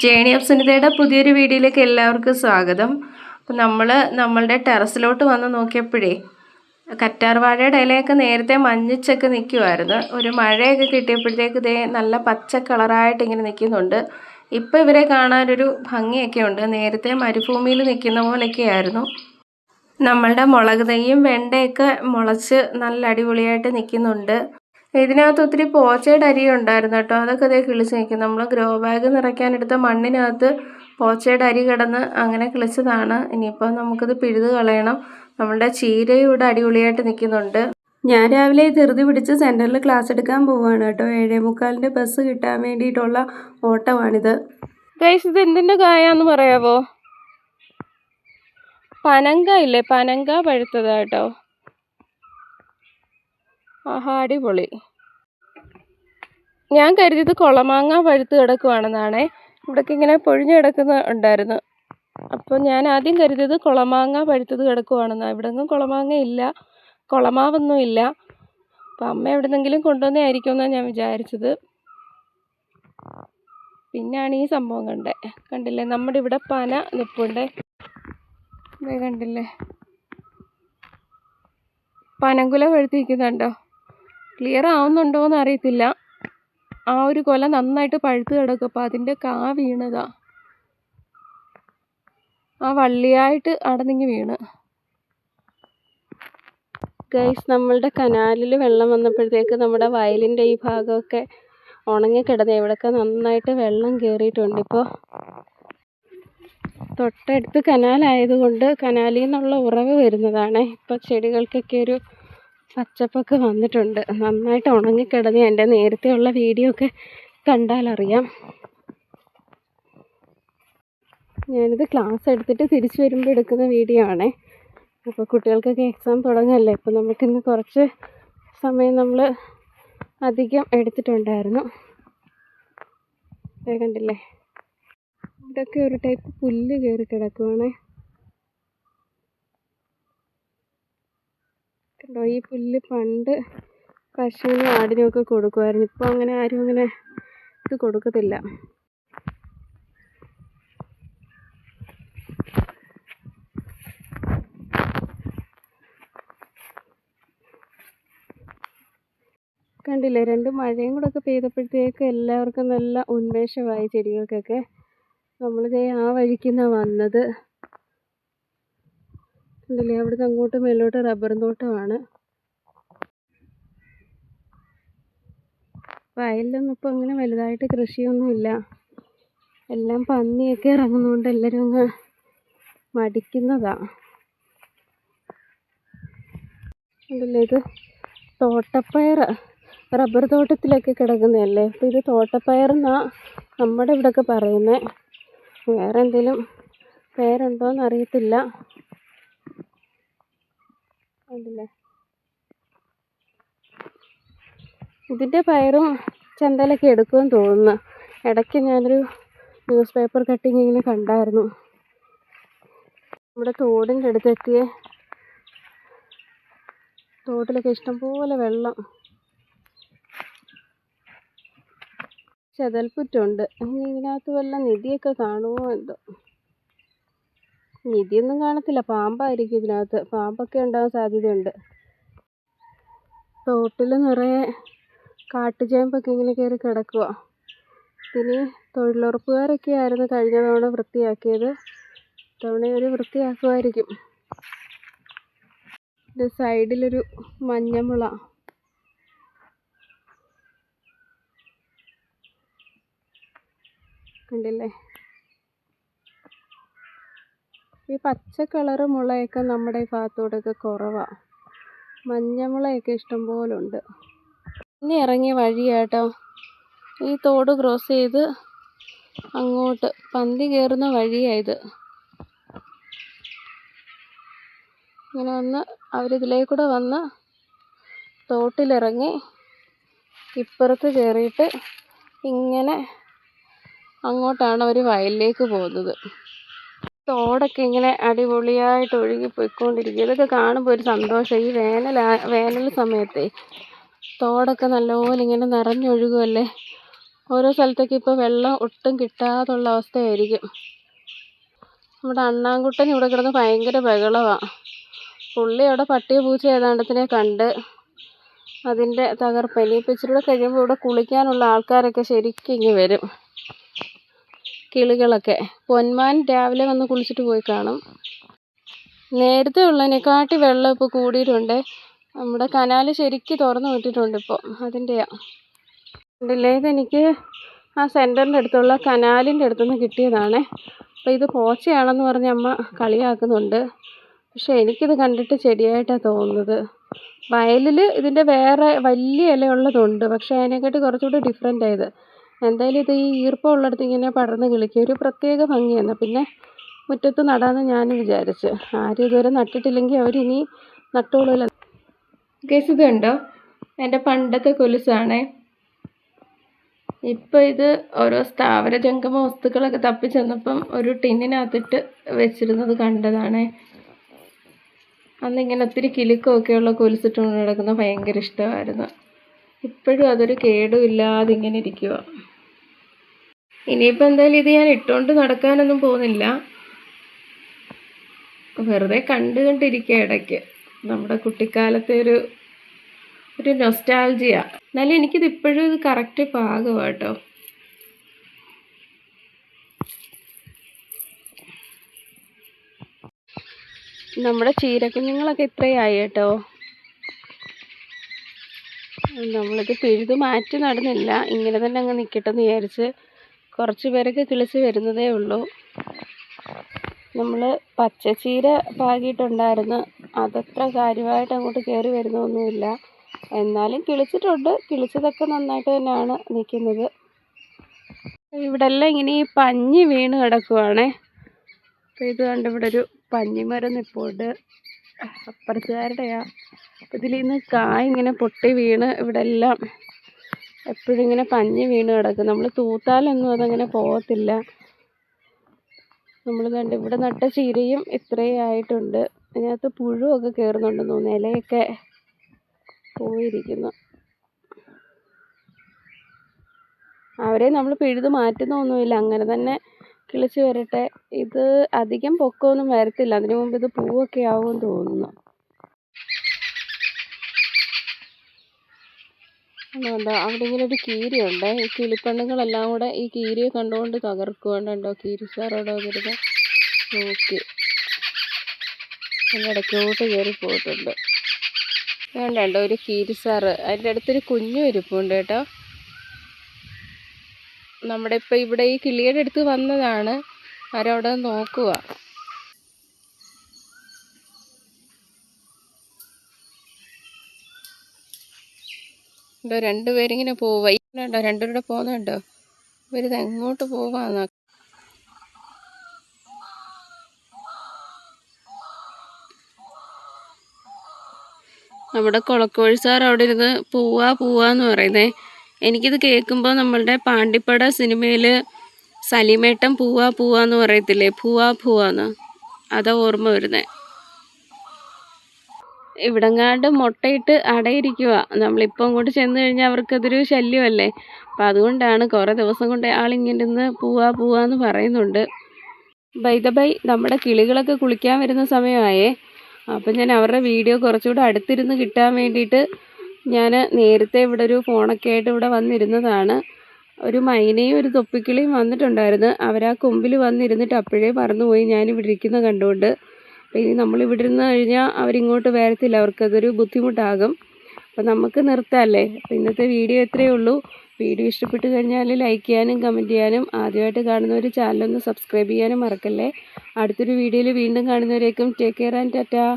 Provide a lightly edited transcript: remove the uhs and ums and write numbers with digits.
Journey of സുനിതയുടെ പുതിയൊരു വീഡിയോയിലേക്ക് എല്ലാവർക്കും സ്വാഗതം. അപ്പം നമ്മളുടെ ടെറസിലോട്ട് വന്ന് നോക്കിയപ്പോഴേ കറ്റാർവാഴയുടെ ഇലയൊക്കെ നേരത്തെ മഞ്ഞച്ചൊക്കെ നിൽക്കുമായിരുന്നു. ഒരു മഴയൊക്കെ കിട്ടിയപ്പോഴത്തേക്ക് ഇതേ നല്ല പച്ച കളറായിട്ട് ഇങ്ങനെ നിൽക്കുന്നുണ്ട്. ഇപ്പം ഇവരെ കാണാനൊരു ഭംഗിയൊക്കെ ഉണ്ട്. നേരത്തെ മരുഭൂമിയിൽ നിൽക്കുന്ന പോലെയൊക്കെ ആയിരുന്നു. നമ്മളുടെ മുളക് തൈയും വെണ്ടയൊക്കെ മുളച്ച് നല്ല അടിപൊളിയായിട്ട് നിൽക്കുന്നുണ്ട്. ഇതിനകത്ത് ഒത്തിരി പോച്ചയുടെ അരി ഉണ്ടായിരുന്നു കേട്ടോ. അതൊക്കെ അതേ കിളിച്ച് നിൽക്കും. നമ്മൾ ഗ്രോ ബാഗ് നിറയ്ക്കാനെടുത്ത മണ്ണിനകത്ത് പോച്ചയുടെ അരി കിടന്ന് അങ്ങനെ കിളിച്ചതാണ്. ഇനിയിപ്പോൾ നമുക്കത് പിഴുത് കളയണം. നമ്മളുടെ ചീരയും ഇവിടെ അടിപൊളിയായിട്ട് നിൽക്കുന്നുണ്ട്. ഞാൻ രാവിലെ ധൃതി പിടിച്ച് സെൻറ്ററിൽ ക്ലാസ് എടുക്കാൻ പോവുകയാണ് കേട്ടോ. 7:45 ബസ് കിട്ടാൻ വേണ്ടിയിട്ടുള്ള ഓട്ടമാണിത്. ഗൈസ്, ഇത് എന്തിൻ്റെ കായാന്ന് പറയാവോ? പനങ്ക ഇല്ലേ, പനങ്ക പഴുത്തതാ കേട്ടോ. ആഹാ, അടിപൊളി. ഞാൻ കരുതിയത് കുളമാങ്ങ പഴുത്ത് കിടക്കുവാണെന്നാണേ. ഇവിടേക്ക് ഇങ്ങനെ പൊഴിഞ്ഞ് കിടക്കുന്ന ഉണ്ടായിരുന്നു. അപ്പോൾ ഞാൻ ആദ്യം കരുതിയത് കുളമാങ്ങ പഴുത്തത് കിടക്കുവാണെന്നാണ്. ഇവിടെ ഒന്നും കുളമാങ്ങ ഇല്ല, കുളമാവൊന്നും ഇല്ല. അപ്പം അമ്മ എവിടെന്നെങ്കിലും കൊണ്ടുവന്നതായിരിക്കുമെന്നാണ് ഞാൻ വിചാരിച്ചത്. പിന്നെയാണ് ഈ സംഭവം കണ്ടില്ലേ, നമ്മുടെ ഇവിടെ പന നിൽപ്പുണ്ടേ. ഇതേ കണ്ടില്ലേ, പനങ്കുല പഴുത്തിരിക്കുന്നുണ്ടോ? ക്ലിയർ ആവുന്നുണ്ടോ എന്ന് അറിയത്തില്ല. ആ ഒരു കൊല നന്നായിട്ട് പഴുത്ത് കിടക്കും. അപ്പോൾ അതിൻ്റെ കാ വീണതാ, ആ വള്ളിയായിട്ട് അടന്നിങ്ങി വീണ്. ഗൈസ്, നമ്മളുടെ കനാലിൽ വെള്ളം വന്നപ്പോഴത്തേക്ക് നമ്മുടെ വയലിൻ്റെ ഈ ഭാഗമൊക്കെ ഉണങ്ങിക്കിടന്ന് ഇവിടെയൊക്കെ നന്നായിട്ട് വെള്ളം കയറിയിട്ടുണ്ട്. ഇപ്പോൾ തൊട്ടടുത്ത് കനാലായതുകൊണ്ട് കനാലിൽ നിന്നുള്ള ഉറവ് വരുന്നതാണ്. ഇപ്പോൾ ചെടികൾക്കൊക്കെ ഒരു പച്ചപ്പൊക്കെ വന്നിട്ടുണ്ട്. നന്നായിട്ട് ഉണങ്ങിക്കിടന്ന് എൻ്റെ നേരത്തെയുള്ള വീഡിയോ ഒക്കെ കണ്ടാലറിയാം. ഞാനിത് ക്ലാസ് എടുത്തിട്ട് തിരിച്ചു വരുമ്പോൾ എടുക്കുന്ന വീഡിയോ ആണേ. അപ്പോൾ കുട്ടികൾക്കൊക്കെ എക്സാം തുടങ്ങല്ലേ. അപ്പോൾ നമുക്കിന്ന് കുറച്ച് സമയം നമ്മൾ അധികം എടുത്തിട്ടുണ്ടായിരുന്നു. കണ്ടില്ലേ, ഇതൊക്കെ ഒരു ടൈപ്പ് പുല്ല് കയറി കിടക്കുവാണേ. കണ്ടോ, ഈ പുല്ല് പണ്ട് പശുവിനും ആടിനും ഒക്കെ കൊടുക്കുമായിരുന്നു. ഇപ്പോൾ അങ്ങനെ ആരും അങ്ങനെ ഇത് കൊടുക്കത്തില്ല. കണ്ടില്ലേ, 2 മഴയും കൂടെ ഒക്കെ പെയ്തപ്പോഴത്തേക്ക് എല്ലാവർക്കും നല്ല ഉന്മേഷമായി ചെടികൾക്കൊക്കെ. നമ്മളിതേ ആ വഴിക്കുന്ന വന്നത്. കണ്ടില്ലേ, അവിടുന്ന് അങ്ങോട്ട് മേലോട്ട് റബ്ബർ തോട്ടമാണ്. വയലിലൊന്നും ഇപ്പോൾ അങ്ങനെ വലുതായിട്ട് കൃഷിയൊന്നുമില്ല. എല്ലാം പന്നിയൊക്കെ ഇറങ്ങുന്നതുകൊണ്ട് എല്ലാവരും അങ്ങ് മടിക്കുന്നതാണ്. കണ്ടില്ലേ, ഇത് തോട്ടപ്പയർ റബ്ബർ തോട്ടത്തിലൊക്കെ കിടക്കുന്നതല്ലേ. അപ്പോൾ ഇത് തോട്ടപ്പയറെന്നാണ് നമ്മുടെ ഇവിടെയൊക്കെ പറയുന്നത്. വേറെ എന്തെങ്കിലും പേരുണ്ടോയെന്ന് അറിയത്തില്ല. കണ്ടില്ലേ, ഇതിൻ്റെ പയറും ചന്തയിലൊക്കെ എടുക്കുമെന്ന് തോന്നുന്നു. ഇടയ്ക്ക് ഞാനൊരു ന്യൂസ് പേപ്പർ കട്ടിങ് ഇങ്ങനെ കണ്ടായിരുന്നു. നമ്മുടെ തോടിൻ്റെ അടുത്തെത്തിയ തോട്ടിലൊക്കെ ഇഷ്ടംപോലെ വെള്ളം. ചെതൽപ്പുറ്റുണ്ട്. ഇനി ഇതിനകത്ത് വല്ല നിധിയൊക്കെ കാണുമോ എന്തോ. നിധിയൊന്നും കാണത്തില്ല, പാമ്പായിരിക്കും ഇതിനകത്ത്. പാമ്പൊക്കെ ഉണ്ടാകാൻ സാധ്യതയുണ്ട്. തോട്ടിൽ നിറയെ കാട്ടുചേമ്പൊക്കെ ഇങ്ങനെ കയറി കിടക്കുക. ഇനി തൊഴിലുറപ്പുകാരൊക്കെ ആയിരുന്നു കഴിഞ്ഞ തവണ വൃത്തിയാക്കിയത്. തവണ ഒരു വൃത്തിയാക്കുമായിരിക്കും. ഇത് സൈഡിലൊരു മഞ്ഞമുള. കണ്ടില്ലേ, ഈ പച്ച കളറ് മുളയൊക്കെ നമ്മുടെ ഈ ഭാഗത്തോടൊക്കെ കുറവാണ്. മഞ്ഞമുളയൊക്കെ ഇഷ്ടംപോലെ ഉണ്ട്. ഇനി ഇറങ്ങിയ വഴിയാട്ടോ. ഈ തോട് ക്രോസ് ചെയ്ത് അങ്ങോട്ട് പന്തി കയറുന്ന വഴിയായത്. ഇങ്ങനെ വന്ന് അവരിതിലേക്കൂടെ വന്ന് തോട്ടിലിറങ്ങി ഇപ്പുറത്ത് കയറിയിട്ട് ഇങ്ങനെ അങ്ങോട്ടാണ് അവർ വയലിലേക്ക് പോകുന്നത്. തോടൊക്കെ ഇങ്ങനെ അടിപൊളിയായിട്ട് ഒഴുകി പോയിക്കൊണ്ടിരിക്കും. ഇതൊക്കെ കാണുമ്പോൾ ഒരു സന്തോഷം. ഈ വേനൽ സമയത്തെ തോടൊക്കെ നല്ലപോലെ ഇങ്ങനെ നിറഞ്ഞൊഴുകുമല്ലേ. ഓരോ സ്ഥലത്തേക്ക് ഇപ്പോൾ വെള്ളം ഒട്ടും കിട്ടാതുള്ള അവസ്ഥയായിരിക്കും. നമ്മുടെ അണ്ണാൻകുട്ടൻ ഇവിടെ കിടന്ന് ഭയങ്കര ബഹളമാണ്. പുള്ളി അവിടെ പട്ടിയോ പൂച്ച ഏതാണ്ടത്തിനെ കണ്ട് അതിൻ്റെ തകർപ്പ്. ഇനിയിപ്പോൾ ഇച്ചിരി കൂടെ കഴിയുമ്പോൾ ഇവിടെ കുളിക്കാനുള്ള ആൾക്കാരൊക്കെ ശരിക്കും ഇങ്ങ് വരും. കിളികളൊക്കെ. പൊന്മാൻ രാവിലെ വന്ന് കുളിച്ചിട്ട് പോയി കാണും. നേരത്തെ ഉള്ളതിനെക്കാട്ടി വെള്ളം ഇപ്പോൾ കൂടിയിട്ടുണ്ട്. നമ്മുടെ കനാൽ ശരിക്കും തുറന്നു വിട്ടിട്ടുണ്ട് ഇപ്പോൾ. അതിൻ്റെയാണ്. കണ്ടില്ലേ, ഇതെനിക്ക് ആ സെൻറ്ററിൻ്റെ അടുത്തുള്ള കനാലിൻ്റെ അടുത്തുനിന്ന് കിട്ടിയതാണ്. അപ്പോൾ ഇത് പോച്ചയാണെന്ന് പറഞ്ഞ് അമ്മ കളിയാക്കുന്നുണ്ട്. പക്ഷേ എനിക്കിത് കണ്ടിട്ട് ചെടിയായിട്ടാണ് തോന്നുന്നത്. വയലിൽ ഇതിൻ്റെ വേറെ വലിയ ഇലയുള്ളതുണ്ട്, പക്ഷേ അതിനെക്കാട്ടി കുറച്ചുകൂടി ഡിഫറെൻ്റ് ആയത്. എന്തായാലും ഇത് ഈ ഈർപ്പമുള്ളിടത്ത് ഇങ്ങനെ പടർന്ന് കിളിക്കുക ഒരു പ്രത്യേക ഭംഗിയാണ്. പിന്നെ മുറ്റത്ത് നടാമെന്ന് ഞാൻ വിചാരിച്ച്. ആരും ഇതുവരെ നട്ടിട്ടില്ലെങ്കിൽ അവരിനി നട്ടോളൂല്ലോ. ഗൈസ്, ഇത് കണ്ടോ, എൻ്റെ പണ്ടത്തെ കൊലുസാണേ. ഇപ്പോൾ ഇത് ഓരോ സ്ഥാവര ജംഗമ വസ്തുക്കളൊക്കെ തപ്പിച്ചെന്നപ്പം ഒരു ടിന്നിനകത്തിട്ട് വെച്ചിരുന്നത് കണ്ടതാണേ. അന്നിങ്ങനെ ഒത്തിരി കിലുക്കമൊക്കെയുള്ള കൊലുസിട്ടുകൊണ്ട് നടക്കുന്നത് ഭയങ്കര ഇഷ്ടമായിരുന്നു. ഇപ്പോഴും അതൊരു കേടുമില്ലാതെ ഇങ്ങനെ ഇരിക്കുക. ഇനിയിപ്പോൾ എന്തായാലും ഇത് ഞാൻ ഇട്ടുകൊണ്ട് നടക്കാനൊന്നും പോകുന്നില്ല, വെറുതെ കണ്ടിരിക്കുക ഇടയ്ക്ക്. നമ്മുടെ കുട്ടിക്കാലത്തെ ഒരു നൊസ്റ്റാൾജിയ. എന്നാലും എനിക്കിത് ഇപ്പോഴും ഇത് കറക്റ്റ് പാകമാണ് കേട്ടോ. നമ്മുടെ ചീരക്കുഞ്ഞുങ്ങളൊക്കെ ഇത്രയായി കേട്ടോ. നമ്മളിത് പിഴുത് മാറ്റി നടുന്നില്ല, ഇങ്ങനെ തന്നെ അങ്ങ് നിൽക്കട്ടെന്ന് വിചാരിച്ച്. കുറച്ച് പേരൊക്കെ കിളിച്ച് വരുന്നതേ ഉള്ളൂ. നമ്മൾ പച്ചച്ചീര പാകിയിട്ടുണ്ടായിരുന്നു, അതത്ര കാര്യമായിട്ട് അങ്ങോട്ട് കയറി വരുന്നൊന്നുമില്ല. എന്നാലും കിളിച്ചിട്ടുണ്ട്. കിളിച്ചതൊക്കെ നന്നായിട്ട് തന്നെയാണ് നിൽക്കുന്നത്. ഇവിടെ എല്ലാം ഇങ്ങനെ ഈ പഞ്ഞി വീണ് കിടക്കുവാണേ. അപ്പോൾ ഇത് കണ്ട് ഇവിടെ ഒരു പഞ്ഞിമരം നിൽപ്പുണ്ട്, അപ്പുറത്തുകാരുടെയാ. അപ്പോൾ ഇതിൽ നിന്ന് കായ് ഇങ്ങനെ പൊട്ടി വീണ് ഇവിടെ എല്ലാം എപ്പോഴും ഇങ്ങനെ പഞ്ഞി വീണ് കിടക്കും. നമ്മൾ തൂത്താലൊന്നും അതങ്ങനെ പോകത്തില്ല. നമ്മൾ കണ്ട് ഇവിടെ നട്ട ചീരയും ഇത്രയും ആയിട്ടുണ്ട്. അതിനകത്ത് പുഴുവൊക്കെ കയറുന്നുണ്ടെന്ന് തോന്നുന്നു, ഇലയൊക്കെ പോയിരിക്കുന്നു. അവരെ നമ്മൾ പിഴുത് മാറ്റുന്നൊന്നുമില്ല, അങ്ങനെ തന്നെ കിളിച്ച് വരട്ടെ. ഇത് അധികം പൊക്കമൊന്നും വരത്തില്ല, അതിനു മുമ്പ് ഇത് പൂവൊക്കെ ആവുമെന്ന് തോന്നുന്നു. അതുകൊണ്ടോ അവിടെ ഇങ്ങനെ ഒരു കീരിയുണ്ട്. ഈ കിളിപ്പണ്ണുങ്ങളെല്ലാം കൂടെ ഈ കീരിയെ കണ്ടുകൊണ്ട് തകർക്കുകൊണ്ടോ. കീരി സാറോടെ വരുന്നത് നോക്കി അതിൻ്റെ ഇടയ്ക്കോട്ട് കയറി പോയിട്ടുണ്ട്. അതുകൊണ്ടോ ഒരു കീരി സാറ്. അതിൻ്റെ അടുത്തൊരു കുഞ്ഞു ഇരിപ്പുണ്ട് കേട്ടോ. നമ്മുടെ ഇപ്പോൾ ഇവിടെ ഈ കിളിയുടെ അടുത്ത് വന്നതാണ്, അവരവിടെ നോക്കുക. ഉണ്ടോ രണ്ടുപേരിങ്ങനെ പോവുക. ഇല്ലണ്ടോ രണ്ടുപേരുടെ പോകുന്നുണ്ടോ? ഇവരിത് എങ്ങോട്ട് പോവാന്ന്. നമ്മുടെ കൊളക്കോഴി സാർ അവിടെ ഇരുന്ന് പോവാന്ന് പറയുന്നേ. എനിക്കിത് കേൾക്കുമ്പോൾ നമ്മളുടെ പാണ്ടിപ്പട സിനിമയിൽ സലീമേട്ടൻ പോവാന്ന് പറയത്തില്ലേ, പൂവാന്ന്, അതാ ഓർമ്മ വരുന്നത്. ഇവിടെങ്ങാണ്ട് മുട്ടയിട്ട് അടയിരിക്കുക. നമ്മളിപ്പോൾ അങ്ങോട്ട് ചെന്ന് കഴിഞ്ഞാൽ അവർക്കതൊരു ശല്യമല്ലേ. അപ്പം അതുകൊണ്ടാണ് കുറേ ദിവസം കൊണ്ട് ആളിങ്ങനെ ഇരുന്ന് പോവാന്ന് പറയുന്നുണ്ട്. ബൈ നമ്മുടെ കിളികളൊക്കെ കുളിക്കാൻ വരുന്ന സമയമായേ. അപ്പം ഞാൻ അവരുടെ വീഡിയോ കുറച്ചുകൂടെ അടുത്തിരുന്ന് കിട്ടാൻ വേണ്ടിയിട്ട് ഞാൻ നേരത്തെ ഇവിടെ ഒരു ഫോണൊക്കെ ആയിട്ട് ഇവിടെ വന്നിരുന്നതാണ്. ഒരു മൈനയും ഒരു തൊപ്പിക്കിളിയും വന്നിട്ടുണ്ടായിരുന്നു. അവരാ കൊമ്പിൽ വന്നിരുന്നിട്ട് അപ്പോഴേ പറന്നുപോയി ഞാനിവിടെ ഇരിക്കുന്ന കണ്ടുകൊണ്ട്. അപ്പോൾ ഇനി നമ്മളിവിടെ ഇരുന്ന് കഴിഞ്ഞാൽ അവരിങ്ങോട്ട് വരത്തില്ല, അവർക്കതൊരു ബുദ്ധിമുട്ടാകും. അപ്പോൾ നമുക്ക് നിർത്താമല്ലേ. അപ്പോൾ ഇന്നത്തെ വീഡിയോ ഇത്രയേ ഉള്ളൂ. വീഡിയോ ഇഷ്ടപ്പെട്ട് കഴിഞ്ഞാൽ ലൈക്ക് ചെയ്യാനും കമൻറ്റ് ചെയ്യാനും, ആദ്യമായിട്ട് കാണുന്നവർ ചാനലൊന്ന് സബ്സ്ക്രൈബ് ചെയ്യാനും മറക്കല്ലേ. അടുത്തൊരു വീഡിയോയിൽ വീണ്ടും കാണുന്നവരേക്കും ടേക്ക് കെയർ ആൻഡ് ടാറ്റാ.